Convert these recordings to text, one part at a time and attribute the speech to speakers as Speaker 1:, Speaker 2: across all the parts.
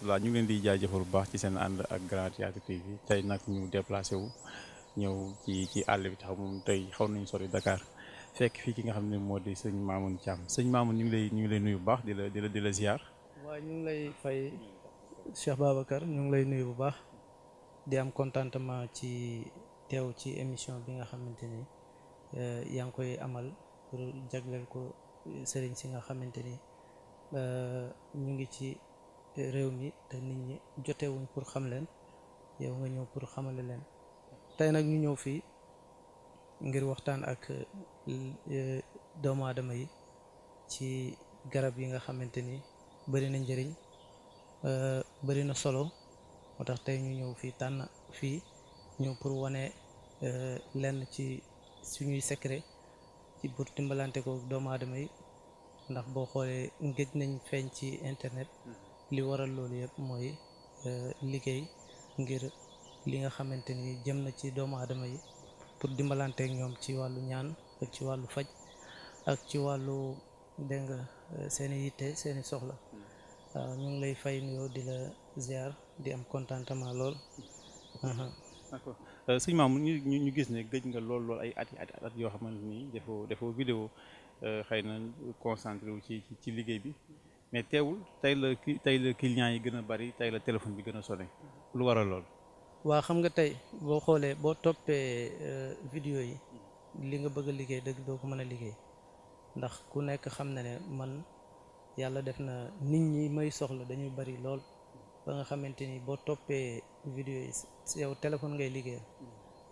Speaker 1: rahmatulah ñu ngi leen di jaajëfal bu baax ci seen ànd ak Grand Théâtre TV tey nag ñu déplacé wu ñëw ci àll bi tax moom tey xaw nañu sori Dakar fekk fii ki nga xam ne moo di sëñ Mamoune Thiam sëñ Mamoune ñu ngi lay nuyu bu baax di la ziar.
Speaker 2: waaye ñu ngi lay fay Cheikh Babacar ñu ngi lay nuyu bu baax di am contentement ci teew ci émission bi nga xamante ni yaa ngi koy amal pour jagleel ko sëriñ si nga xamante ni ñu ngi ci réew mi te nit ñi jotewuñ pour xam leen yow nga ñëw pour xamale leen tey nag ñu ñëw fii ngir waxtaan ak doomu aadama yi ci garab yi nga xamante ni bari na njëriñ bari na solo moo tax tey ñu ñëw fii tànn fii ñëw pour wane lenn ci suñuy secret ci pour dimbalante ko doomu aadama yi ndax boo xoolee ngëj nañ feeñ ci internet li waral loolu yëpp mooy liggéey ngir li nga xamante ni jëm na ci doomu aadama yi pour dimbalante ak ñoom ci wàllu ñaan ak ci wàllu faj ak ci wàllu dégg nga seeni yitte seeni soxla waaw ñu ngi lay fay nuyoo di la ziar di am contentement lool.
Speaker 1: d'accord sëñ Mamoune ñu gis ne gëj nga lool ay at yoo xamante ni defoo vidéo xëy na concentré wu ci liggéey bi mais teewul tey la clients yi gën a bari tey la téléphone bi gën a sonné lu waral lool.
Speaker 2: waa xam nga tey boo xoolee boo toppee vidéo yi li nga bëgg a liggéey dëgg doo ko mën a liggéey ndax ku nekk xam na ne man yàlla def na nit ñi may soxla dañuy bari lool ba nga xamante ni boo toppee vidéo yi yow téléphone ngay liggéey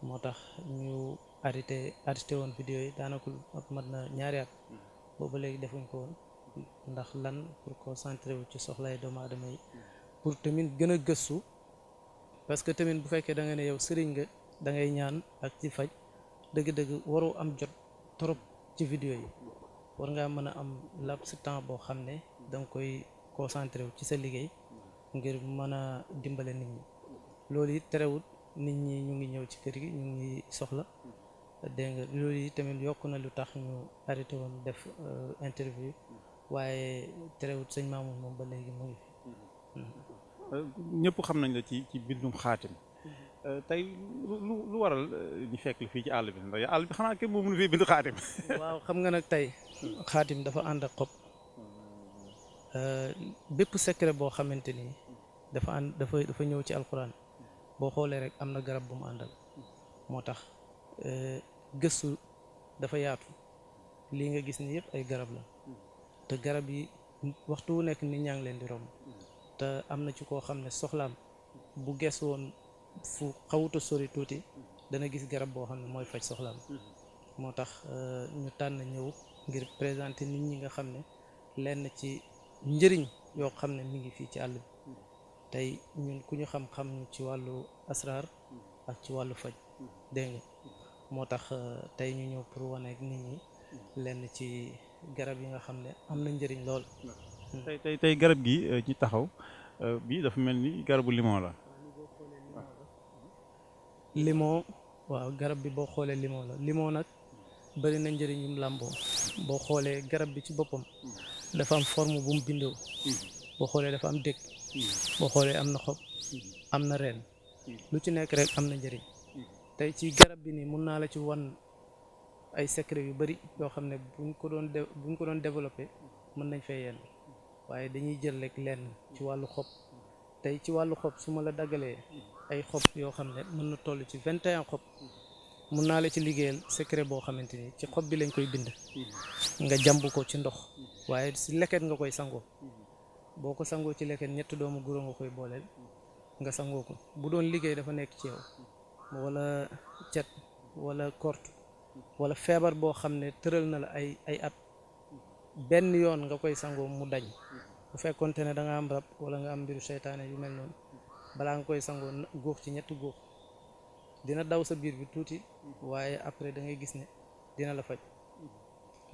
Speaker 2: moo tax ñu arrêté woon vidéo yi daanaka mat na ñaari at booba léegi defuñ ko woon ndax lan pour concentré wu ci soxlay doomu aadama yi pour tamit gën a gëstu parce que tamit bu fekkee da nga ne yow sëriñ nga da ngay ñaan ak ci faj dëgg-dëgg waroo am jot trop ci vidéo yi war ngaa mën a am laps temps boo xam ne da nga koy concentré wu ci sa liggéey ngir mën a dimbale nit ñi loolu it terewut nit ñi ñu ngi ñëw ci kër gi ñu ngi soxla dégg nga loolu yi tamit yokk na lu tax ñu arrêté woon def interview waaye terewut sëñ Mamoune moom ba léegi mu ngi fi.
Speaker 1: ñëpp xam nañ la ci bindum xaatim tey lu waral ñu fekk la fii ci àll bi ndax àll bi xanaa kenn moo mënu fee bind xaatim.
Speaker 2: waaw xam nga nag tey xaatim dafa ànd ak xob bépp secret boo xamante ni dafa ñëw ci alxuraan boo xoolee rek am na garab bu mu àndal moo tax gëstu dafa yaatu lii nga gis ni yëpp ay garab la te garab yi waxtu wu nekk nit ñaa ngi leen di romb te am na ci koo xam ne soxlaam bu ges woon fu xawuta sori tuuti dana gis garab boo xam ne mooy faj soxlaam moo tax ñu tànn ñëw ngir présenter nit ñi nga xam ne lenn ci njëriñ yoo xam ne mi ngi fii ci àll bi tey ñun ku ñu xam-xam ñu ci wàllu asraar ak ci wàllu faj dégg nga moo tax tey ñu ñëw pour wane ak nit ñi lenn ci garab yi nga xam ne am na njëriñ lool.
Speaker 1: tey garab gi ci taxaw bii dafa mel ni garabu limon la.
Speaker 2: limon waaw garab bi boo xoolee limon la limon nag bari na njëriñ yum làmboo boo xoolee garab bi ci boppam dafa am forme bu mu bindoo boo xoolee dafa am dëkk boo xoolee am na xob am na reen lu ci nekk rek am na njëriñ tey ci garab bi nii mun naa la ci wan ay secret yu bari yoo xam ne buñ ko doon développé mën nañ fee yenn waaye dañuy jël rek lenn ci wàllu xob tey ci wàllu xob su ma la daggalee ay xob yoo xam ne mën na toll ci 21 xob mun naa la ci liggéeyal secret boo xamante ni ci xob bi lañ koy bind nga jàmb ko ci ndox waaye si leket nga koy sangoo boo ko sangoo ci leket 3 doomu guro nga koy booleel nga sangoo ko bu doon liggéey dafa nekk ci yow wala cet wala kort wala feebar boo xam ne tëral na la ay at benn yoon nga koy sangoo mu dañ bu fekkonte ne da nga am rab wala nga am mbiru seytaane yu mel noonu balaa nga koy sangoo góox ci 3 góox dina daw sa biir bi tuuti waaye après da ngay gis ne dina la faj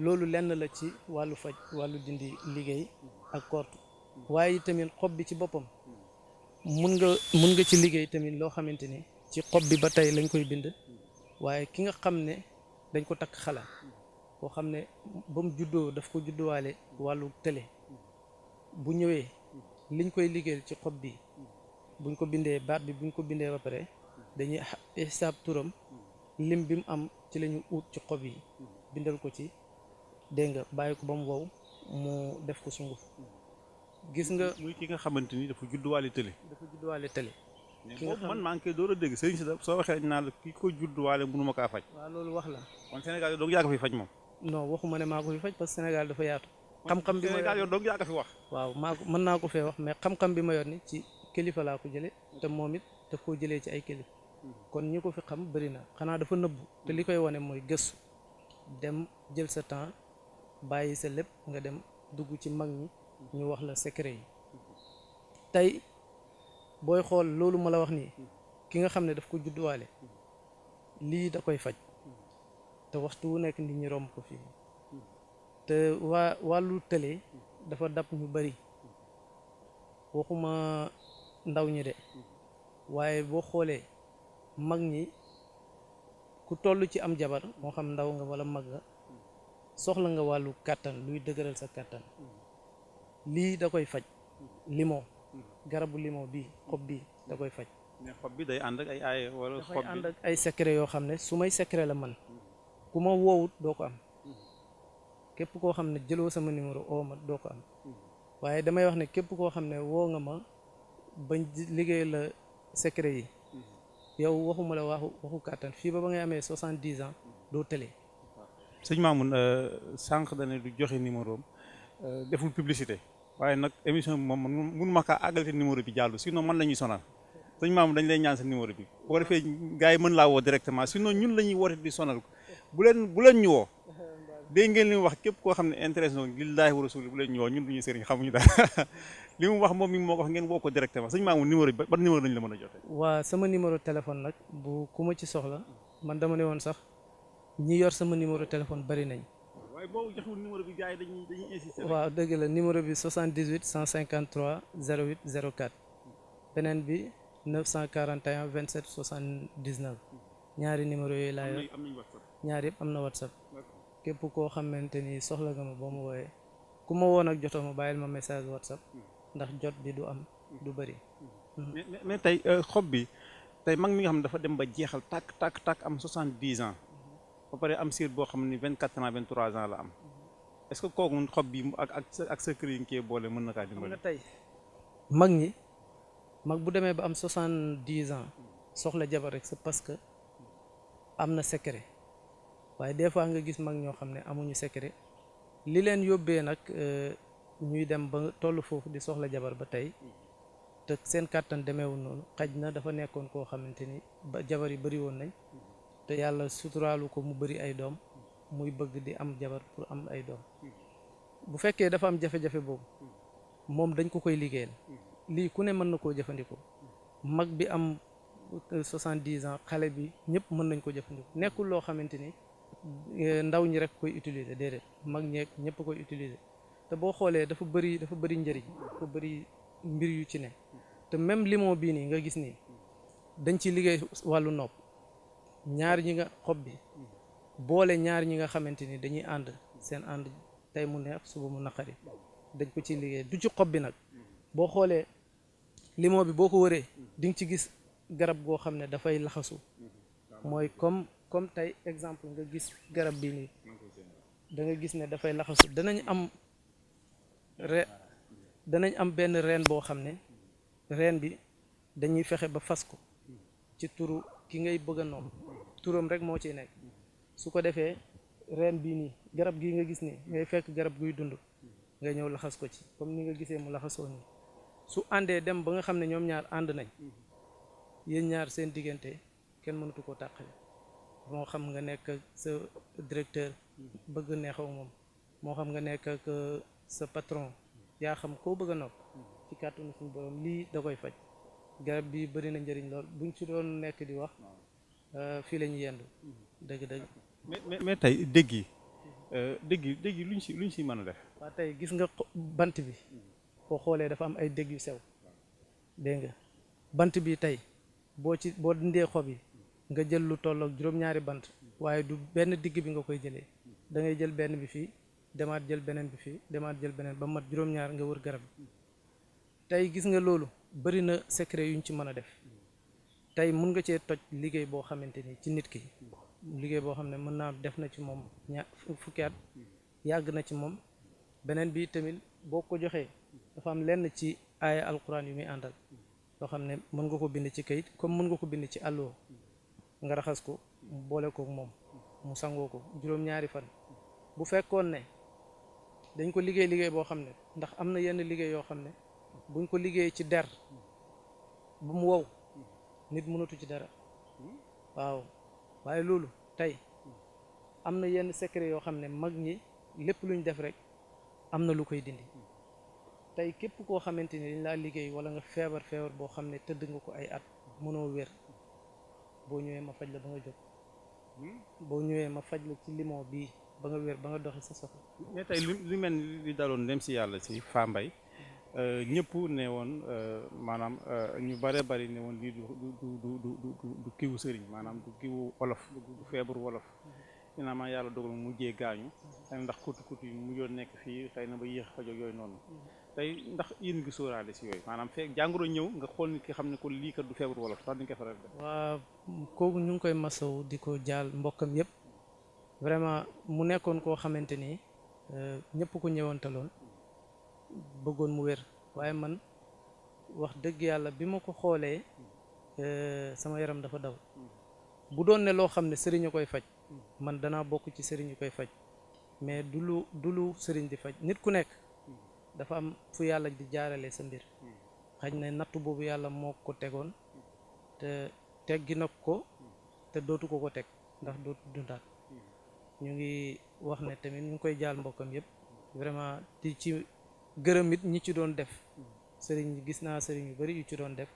Speaker 2: loolu lenn la ci wàllu faj wàllu dindi liggéey ak kort waaye tamit xob bi ci boppam mun nga ci liggéey tamit loo xamante ni ci xob bi ba tey lañ koy bind waaye ki nga xam ne dañ ko takk xala boo xam ne ba mu juddoo daf ko judduwaale wàllu télé bu ñëwee liñ koy liggéeyal ci xob bi buñ ko bindee baat bi buñ ko bindee ba pare dañuy xisaab turam lim bi mu am ci la ñu ut ci xob yi bindal ko ci dégg nga bàyyi ko ba mu wow mu def ko sunguf gis nga
Speaker 1: muy ki nga xamante ni dafa judduwaale tële.
Speaker 2: dafa judduwaale tële.
Speaker 1: ki nga man maa ngi koy door a dégg sëriñ si soo waxee naa la ki ko judduwaale mënu ma kaa faj.
Speaker 2: waaw loolu wax la.
Speaker 1: kon Sénégal yow dong yaa ko fi faj moom.
Speaker 2: non waxuma ne maa ko fi faj parce que Sénégal dafa yaatu. xam-xam bi ma
Speaker 1: Sénégal yow dong yaa ko fi wax.
Speaker 2: waaw maa ko mën naa ko fee wax mais xam-xam bi ma yor ni ci kilifa laa ko jële te moom it daf koo jëlee ci ay kilifa kon ñi ko fi xam bëri na xanaa dafa nëbbu te li koy wane mooy gëstu dem jël sa temps bàyyi sa lépp nga dem dugg ci mag ñi ñu wax la secret yi tey booy xool loolu ma la wax nii ki nga xam ne daf ko judduwaale lii da koy faj te waxtu wu nekk nit ñi romb ko fii te wàllu tële dafa dab ñu bari waxuma ndaw ñi de waaye boo xoolee mag ñi ku toll ci am jabar moo xam ndaw nga walla mag nga soxla nga wàllu kàttan luy dëgëral sa kàttan lii da koy faj limon garabu limon bii xob bii da koy faj.
Speaker 1: mais xob bi day ànd ak ay ay wala xob bi
Speaker 2: dafay ànd ak ay secret yoo xam ne su may secret la man ku ma woowut doo ko am képp koo xam ne jëloo sama numéro oo ma doo ko am waaye damay wax ne képp koo xam ne woo nga ma bañ liggéey la secret yi yow waxuma la waxu kàttan fii ba ngay amee 70 ans doo tële.
Speaker 1: sëñ Mamoune sànq dane du joxe numéro am deful publicité waaye nag émission bi moom mun ma kaa àggalate numéro bi jàllu sinon man la ñuy sonal sëñ Mamoune dañ lay ñaan sa numéro bi boo ko defee gars yi mën laa woo directement sinon ñun la ñuy woote di sonal bu leen ñu woo dégg ngeen li mu wax képp koo xam ne intéressé na lillaahi wa rasuuli bu leen ñu woo ñun duñuy sëriñ xamuñu daal li mu wax moom mi moo ko wax ngeen woo ko directement sëñ Mamoune numéro bi ban numéro lañ la mën a joxe.
Speaker 2: waa sama numéro téléphone nag bu ku ma ci soxla man dama ne woon sax ñi yor sama numéro téléphone bari nañ.
Speaker 1: waaye boo joxul numéro bi gars yi dañuy insister.
Speaker 2: waaw dëgg la numéro bi 78 153 08 04 beneen bi 941 27 79 ñaari numéro yooyu laa yor ñaar yëpp am na WhatsApp képp koo xamante ni soxla nga ma boo ma wooyee ku ma woon ak jotoo ma bàyyil ma message WhatsApp ndax jot bi du am du bari.
Speaker 1: mais tey xob bi tey mag mi nga xam ne dafa dem ba jeexal tàkk am 70 ans. ba pare am siir boo xam ni 24 ans 23 ans la am est-ce que kooku xob bi ak sa kër yi nga koy boole mën na kaa dimbali.
Speaker 2: tey mag ñi mag bu demee ba am 70 ans soxla jabar rek c'est parce que am na secret waaye des fois nga gis mag ñoo xam ne amuñu secret li leen yóbbee nag ñuy dem ba toll foofu di soxla jabar ba tey te seen kàttan demeewul noonu xaj na dafa nekkoon koo xamante ni ba jabar yi bari woon nañ. te yàlla suturaalu ko mu bëri ay doom muy bëgg di am jabar pour am ay doom bu fekkee dafa am jafe-jafe boobu moom dañ ko koy liggéeyal lii ku ne mën na koo jëfandikoo mag bi am 70 ans xale bi ñëpp mën nañ ko jëfandikoo nekkul loo xamante ni ndaw ñi rek koy utiliser déedéet mag ñeek ñëpp koy utiliser te boo xoolee dafa bëri njëriñ dafa bëri mbir yu ci ne te même limon bii nii nga gis nii dañ ci liggéey wàllu nopp ñaar ñi nga xob bi boole ñaar ñi nga xamante ni dañuy ànd seen ànd tey mu neex suba mu naqari dañ ko ci liggéey du ci xob bi nag boo xoolee limon bi boo ko wëree di nga ci gis garab goo xam ne dafay laxasu mooy comme tey exemple nga gis garab bi nii da nga gis ne dafay laxasu danañ am benn reen boo xam ne reen bi dañuy fexe ba fas ko ci turu ki ngay bëgg a noom turam rek moo ciy nekk su ko defee reen bii nii garab gii nga gis nii ngay fekk garab guy dund nga ñëw laxas ko ci comme ni nga gisee mu laxasoo nii su àndee dem ba nga xam ne ñoom ñaar ànd nañ yéen ñaar seen diggante kenn mënatu koo tàqale moo xam nga nekk ak sa directeur bëgg neexaw moom moo xam nga nekk ak sa patron yaa xam koo bëgg a nopp ci kàttanu suñu borom lii da koy faj garab bi bëri na njëriñ lool buñ ci doon nekk di wax fii la ñu yendu dëgg-dëgg.
Speaker 1: mais tey dégg yi luñ si mën a def.
Speaker 2: waaw tey gis nga bant bi boo xoolee dafa am ay dégg yu sew dégg nga bant bi tey boo dindee xob yi nga jël lu tollook juróom-ñaari bant waaye du benn digg bi nga koy jëlee da ngay jël benn bi fii demaat jël beneen bi fii demaat jël beneen ba mat juróom-ñaar nga wër garab tey gis nga loolu bëri na secret yuñ ci mën a def tey mun nga cee toj liggéey boo xamante ni ci nit ki liggéey boo xam ne mën naa def na ci moom fukki at yàgg na ci moom beneen bi tamit boo ko joxee dafa am lenn ci aaya alquran yu muy àndal loo xam ne mën nga ko bind ci kayit comme mën nga ko bind ci àlluwa nga raxas ko mu boole ko moom mu sangoo ko juróom-ñaari fan bu fekkoon ne dañ ko liggéey boo xam ne ndax am na yenn liggéey yoo xam ne buñ ko liggéey ci der bu mu wow nit mënatu ci dara waaw waaye loolu tey am na yenn secret yoo xam ne mag ñi lépp luñ def rek am na lu koy dindi tey képp koo xamante ni dañ laa liggéey wala nga feebar boo xam ne tëdd nga ko ay at mënoo wér boo ñëwee ma faj la ba nga jóg boo ñëwee ma faj la ci limon bii ba nga wér ba nga doxi sa soxla.
Speaker 1: mais tey lu mel ni li daloon dem si yàlla si Fambaye ñëpp ne woon maanaam ñu bare bari ne woon lii du kiwu sëriñ maanaam du kiwu wolof du feebaru wolof finalement yàlla dogal mu mujjee gaañu xëy ndax kutu yi mujjoon nekk fii xëy na ba yéex fa jóg yooyu noonu tey ndax yéen ngi sóoraale si yooyu maanaam fekk jàngoro ñëw nga xool nit ki xam ne ko lii kat du feebaru wolof sax dañ koy faral def.
Speaker 2: waaw kooku ñu ngi koy masaw di ko jaal mbokkam yëpp vraiment mu nekkoon koo xamante ni ñëpp ko ñëwantaloon bëggoon mu wér waaye man wax dëgg yàlla bi ma ko xoolee sama yaram dafa daw bu doon ne loo xam ne sëriñ a koy faj man danaa bokk ci sëriñ yu koy faj mais du lu sëriñ di faj nit ku nekk dafa am fu yàlla di jaarale sa mbir xaj na nattu boobu yàlla moo ko tegoon te teggi na ko te dootu ko teg ndax dootu dundaat ñu ngi wax ne tamit ñu ngi koy jaal mbokkam yëpp vraiment di ci gërëm it ñi ci doon def sëriñ gis naa sëriñ yu bari yu ci doon def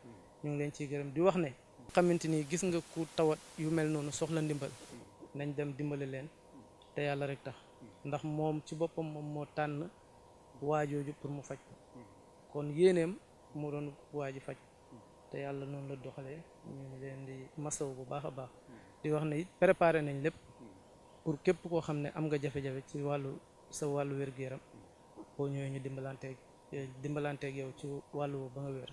Speaker 2: ñu ngi leen ciy gërëm di wax ne xamante ni gis nga ku tawat yu mel noonu soxla ndimbal nañ dem dimbali leen te yàlla rek tax ndax moom ci boppam moom moo tànn waajooju pour mu faj ko kon yéeneem moo doon waaji faj te yàlla noonu la doxalee ñu ngi leen di masaw bu baax a baax di wax ne it préparé nañ lépp pour képp koo xam ne am nga jafe-jafe ci sa wàllu wér-gu-yaram boo ñëwee ñu dimbalanteeg yow ci wàllu ba nga wér.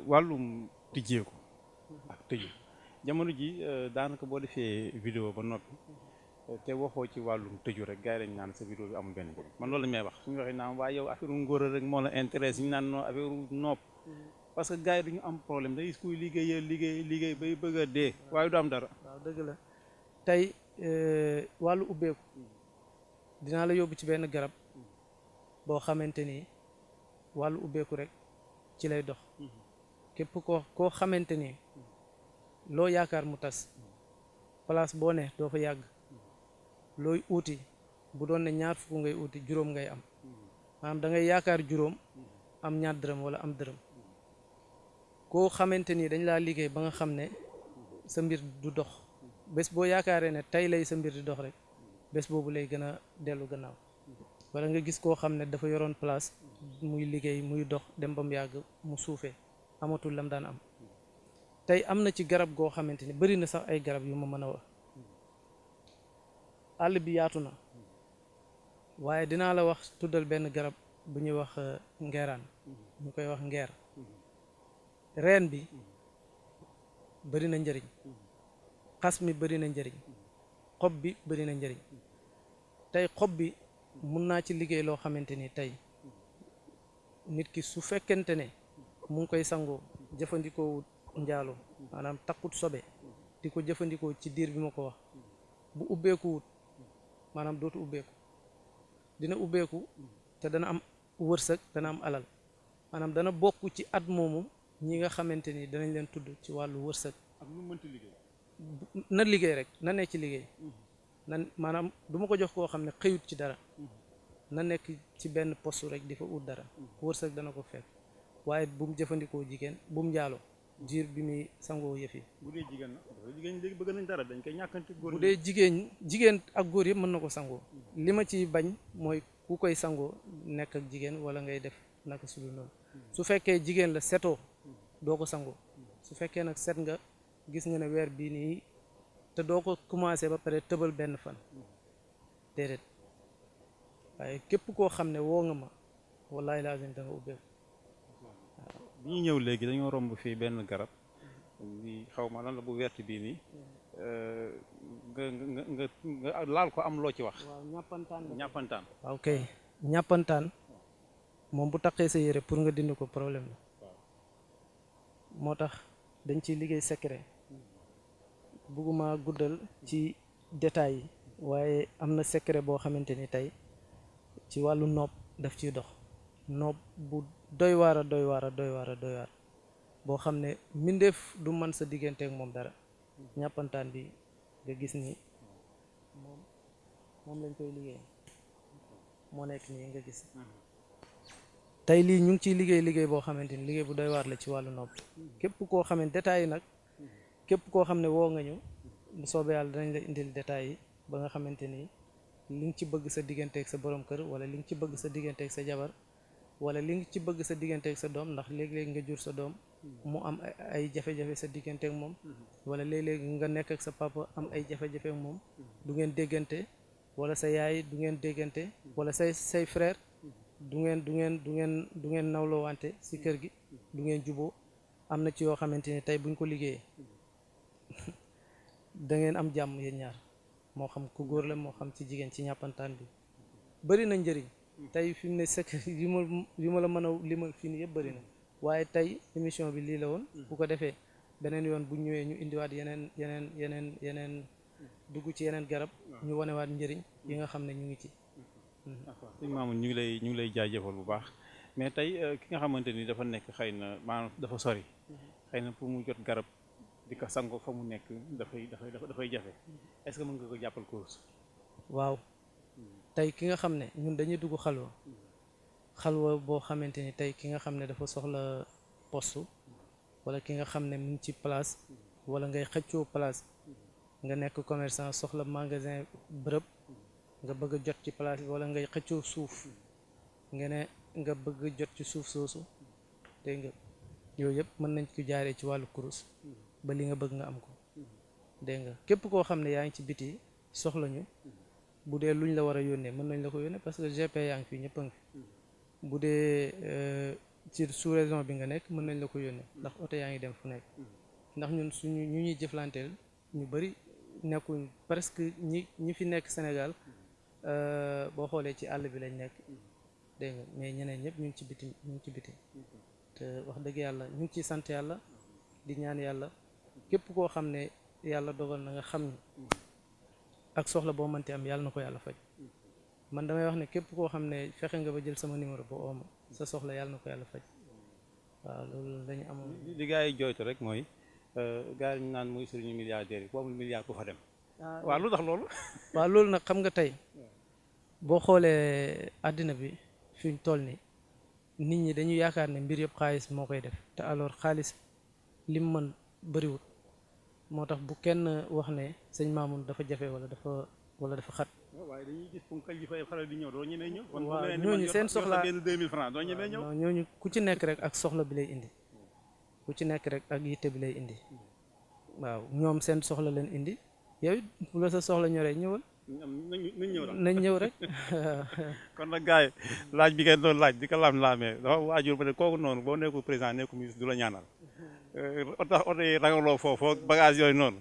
Speaker 1: wàllum tijjeeku ak tëju jamono ji daanaka boo defee vidéo ba noppi te waxoo ci wàllum tëju rek gars yi dañ naan sa vidéo bi amul benn njëriñ man loolu la may wax suñu waxee naan waaye yow affaire ngóor rek moo la intéresse ñu naan noo affaire nopp parce que gars yi duñu am problème da gis kuy liggéey bay bëgg a dee waaye du am dara.
Speaker 2: waaw dëgg la tey wàllu ubbeeku dinaa la yóbbu ci benn garab boo xamante ni wàllu ubbeeku rek ci lay dox képp koo xamante ni loo yaakaar mu tas place boo ne doo fa yàgg looy uuti bu doon ne ñaar fukk ngay uuti juróom ngay am maanaam da ngay yaakaar juróom am ñaar dërëm wala am dërëm koo xamante ni dañ laa liggéey ba nga xam ne sa mbir du dox bés boo yaakaaree ne tey lay sa mbir di dox rek bés boobu lay gën a dellu gannaaw wala nga gis koo xam ne dafa yoroon place muy liggéey muy dox dem ba mu yàgg mu suufee amatul lam daan am tey am na ci garab goo xamante ni bari na sax ay garab yu ma mën a wax àll bi yaatu na waaye dinaa la wax tuddal benn garab bu ñuy wax ngeeraan ñu koy wax ngeer reen bi bari na njëriñ xas mi bari na njëriñ xob bi bari na njëriñ tey xob bi mun naa ci liggéey loo xamante ni tey nit ki su fekkente ne mu ngi koy sangoo jëfandikoo njaaloo maanaam takkut sobe di ko jëfandikoo ci diir bi ma ko wax bu ubbeekuwut maanaam dootu ubbeeku dina ubbeeku te dana am wërsëg dana am alal maanaam dana bokk ci at moomu ñi nga xamante ni danañ leen tudd ci wàllu wërsëg.
Speaker 1: ak nu mënti liggéey.
Speaker 2: na liggéey rek na nekk ci liggéey. nan maanaam du ma ko jox koo xam ne xëyut ci dara. na nekk ci benn poste rek di fa ut dara. wërsëg dana ko fekk waaye bu mu jëfandikoo jigéen bu mu njaaloo jiir bi muy sangoo yëf yi.
Speaker 1: bu dee jigéen nag jigéen léegi bëgg nañ dara dañ koy ñàkkanti góor.
Speaker 2: bu dee jigéen ak góor yëpp mën na ko sangoo. li ma ciy bañ mooy ku koy sangoo nekk ak jigéen wala ngay def naka su dul noonu. su fekkee jigéen la setoo doo ko sangoo su fekkee nag set nga gis nga ne weer bii nii te doo ko commencé ba pare tëbal benn fan déedéet waaye képp koo xam ne woo nga ma wallahi lazim da nga ubbeeku
Speaker 1: bi ñu ñëw léegi dañoo romb fii benn garab bi xaw ma lan la bu wert bii nii nga laal ko am loo ci wax.
Speaker 2: waaw ñàppantaan
Speaker 1: ñàppantaan.
Speaker 2: waaw kay ñàppantaan moom bu taqee sa yére pour nga dindi ko problème la moo tax dañ ciy liggéey secret bugguma guddal ci détails yi waaye am na secret boo xamante ni tey ci wàllu noob daf ciy dox noob bu doy waar a doy waar a doy waar a doy waar boo xam ne mbindeef du man sa diggante ak moom dara ñàppantaan bi nga gis ni moom lañ koy liggéey moo nekk nii nga gis tey lii ñu ngi ciy liggéey boo xamante ni liggéey bu doy waar la ci wàllu nopp képp koo xam ne détails yi nag képp koo xam ne woo nga ñu bu soobee yàlla danañ la indil détails yi ba nga xamante ni li nga ci bëgg sa digganteeg sa borom kër wala li nga ci bëgg sa digganteeg sa jabar wala li nga ci bëgg sa digganteeg sa doom ndax léeg-léeg nga jur sa doom mu am ay jafe-jafe sa digganteeg moom wala léeg-léeg nga nekk ak sa papa am ay jafe-jafe ak moom du ngeen déggante wala sa yaay du ngeen déggante wala say frère du ngeen nawloo wante si kër gi du ngeen juboo am na ci yoo xamante ni tey buñ ko liggéeyee da ngeen am jàmm yéen ñaar moo xam ku góor la moo xam ci jigéen ci ñàppantaan bi bëri na njëriñ tey fi mu ne sekk yi ma la mën a limal fii nii yëpp bëri na waaye tey émission bi lii la woon bu ko defee beneen yoon bu ñëwee ñu indiwaat yeneen dugg ci yeneen garab ñu wanewaat njëriñ yi nga xam ne ñu ngi ci.
Speaker 1: d'accord sëñ Mamoune ñu ngi lay jaajëfal bu baax mais tey ki nga xamante ni dafa nekk xëy na maanaam dafa sori xëy na pour mu jot garab di ko sango fa mu nekk dafay jafe est-ce que mën nga ko jàppal course.
Speaker 2: waaw tey ki nga xam ne ñun dañuy dugg xalwa boo xamante ni tey ki nga xam ne dafa soxla poste wala ki nga xam ne mu ngi ci place wala ngay xëccoo place nga nekk commerçant soxla magasin bërëb nga bëgg a jot ci place bi wala ngay xëccoo suuf nga bëgg jot ci suuf soosu dégg nga yooyu yëpp mën nañ ko jaaree ci wàllu kurus ba li nga bëgg nga am ko dégg nga képp koo xam ne yaa ngi ci biti soxla ñu bu dee luñ la war a yónnee mën nañ la ko yónnee parce que GP yaa ngi fi ñëpp a ngi fi bu dee ci sous région bi nga nekk mën nañ la ko yónnee ndax oto yaa ngi dem fu nekk ndax ñun suñu ñu ñuy jëflanteel ñu bëri nekkul presque ñi fi nekk Sénégal boo xoolee ci àll bi lañ nekk dégg nga mais ñeneen ñëpp ñu ngi ci biti te wax dëgg yàlla ñu ngi ciy sant yàlla di ñaan yàlla képp koo xam ne yàlla dogal na nga xam ni ak soxla boo mënti am yàlla na ko yàlla faj man damay wax ne képp koo xam ne fexe nga ba jël sama numéro ba ooma sa soxla yàlla na ko yàlla faj waaw loolu dañu amoon.
Speaker 1: li gars yi jooytu rek mooy gars yi ñu naan muy sëriñu milliardaires yi ku amul milliard ku fa dem. waaw lu tax loolu.
Speaker 2: waaw loolu nag xam nga tey boo xoolee àddina bi fi ñu toll nii nit ñi dañu yaakaar ne mbir yëpp xaalis moo koy def te alors xaalis lim mën bëriwul moo tax bu kenn wax ne sëñ Mamoune dafa jafe wala dafa xat.
Speaker 1: waaye dañuy gis ponkal yi fay faral di ñëw doo ñemee ñëw.
Speaker 2: waaw ñooñu seen soxla
Speaker 1: benn 2000 francs doo ñemee ñëw.
Speaker 2: ñooñu ku ci nekk rek ak soxla bi lay indi ku ci nekk rek ak yitte bi lay indi waaw ñoom seen soxla leen indi yow it bu la sa soxla ñoree ñëwal. nañ ñëw rek.
Speaker 1: kon nag gars yi laaj bi ngeen doon laaj di ko laamee dafa waajur ba ne kooku noonu boo nekkul président nekkul ministre du la ñaanal oto yi ragaloo foofu bagage yooyu noonu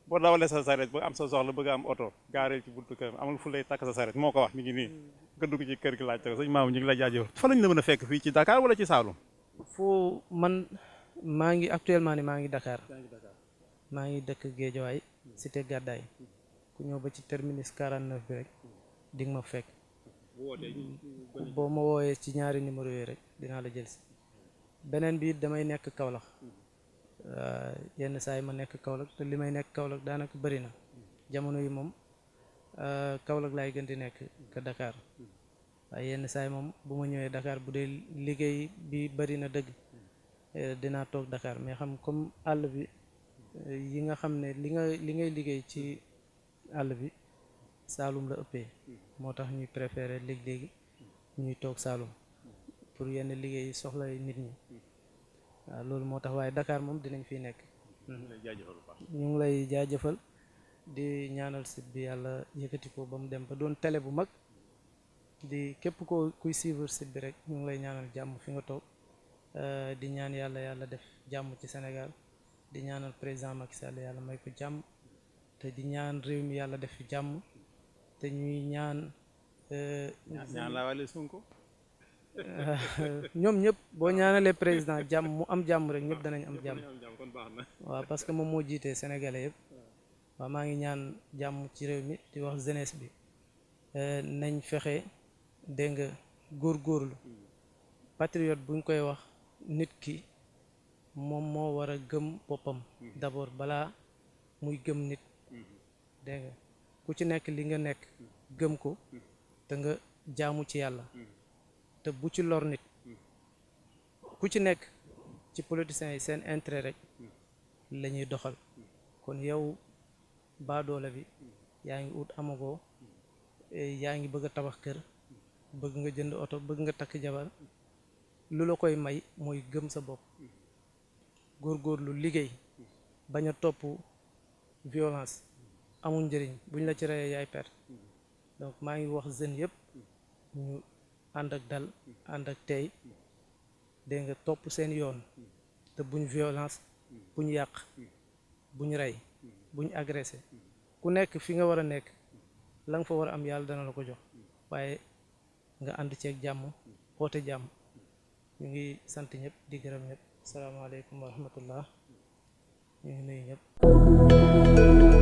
Speaker 1: boo dawalee sa saret ba am sa soxla bëgg am oto gaareel ci buntu kër amul fu lay takk sa saret moo ko wax mi ngi nii nga dugg ci kër gi laaj ko sëñ Mamoune ñu ngi lay jaajëfal fa lañ la mën a fekk fii ci Dakar wala ci Saloum.
Speaker 2: foo man maa ngi actuellement ni maa ngi Dakar maa ngi dëkk Guédiawaye cité Gàddaay ku ñëw ba ci terminus 49 bi rek di nga ma fekk boo ma wooyee ci ñaari numéro yooyu rek dinaa la jël si beneen bi damay nekk Kaolack yenn saa yi ma nekk Kaolack te li may nekk Kaolack daanaka bëri na jamono yi moom Kaolack laay gën di nekk ka Dakar waaye yenn saa yi moom bu ma ñëwee Dakar bu dee liggéey bi bëri na dëgg dinaa toog Dakar mais xam comme àll bi yi nga xam ne li ngay liggéey ci àll bi Saalum la ëppee moo tax ñuy préféré léegi ñuy toog Saalum pour yenn liggéey soxla nit ñi waaw loolu moo tax waaye Dakar moom dinañ fiy nekk. ñu ngi lay jaajëfal di ñaanal site bi yàlla yëkkati ko ba mu dem ba doon télé bu mag di képp kuy suivre site bi rek ñu ngi lay ñaanal jàmm fi nga toog di ñaan yàlla def jàmm ci Sénégal di ñaanal président Macky Sall yàlla may ko jàmm te di ñaan réew mi yàlla def fi jàmm te ñuy ñaan
Speaker 1: ñaan laa wàlle Sonko
Speaker 2: ñoom ñëpp boo ñaanalee président jàmm mu am jàmm rek ñëpp danañ am jàmm
Speaker 1: kon baax na
Speaker 2: waaw parce que moom moo jiitee sénégalais yëpp waaw maa ngi ñaan jàmm ci réew mi di wax jeunesse bi nañ fexe dégg nga góorgóorlu patriote buñ koy wax nit ki moom moo war a gëm boppam d'abord balaa muy gëm nit dégg nga ku ci nekk li nga nekk gëm ko te nga jaamu ci yàlla te bu ci lor nit ku ci nekk ci politiciens yi seen intérêt rek la ñuy doxal kon yow baadoola bi yaa ngi ut amagoo yaa ngi bëgg a tabax kër bëgg nga jënd oto bëgg nga takk jabar lu la koy may mooy gëm sa bopp góorgóorlu liggéey bañ a topp violence amul njëriñ buñ la ci reyee yaay perte donc maa ngi wax jeunes yëpp ñu ànd ak dal ànd ak tey dégg nga topp seen yoon te buñ violence buñ yàq buñ rey buñ agressé ku nekk fi nga war a nekk la nga fa war a am yàlla dana la ko jox waaye nga ànd ceeg jàmm woote jàmm ñu ngi sant ñëpp di gërëm ñëpp asalaamaaleykum wa rahmatullah ñu ngi nuyu ñëpp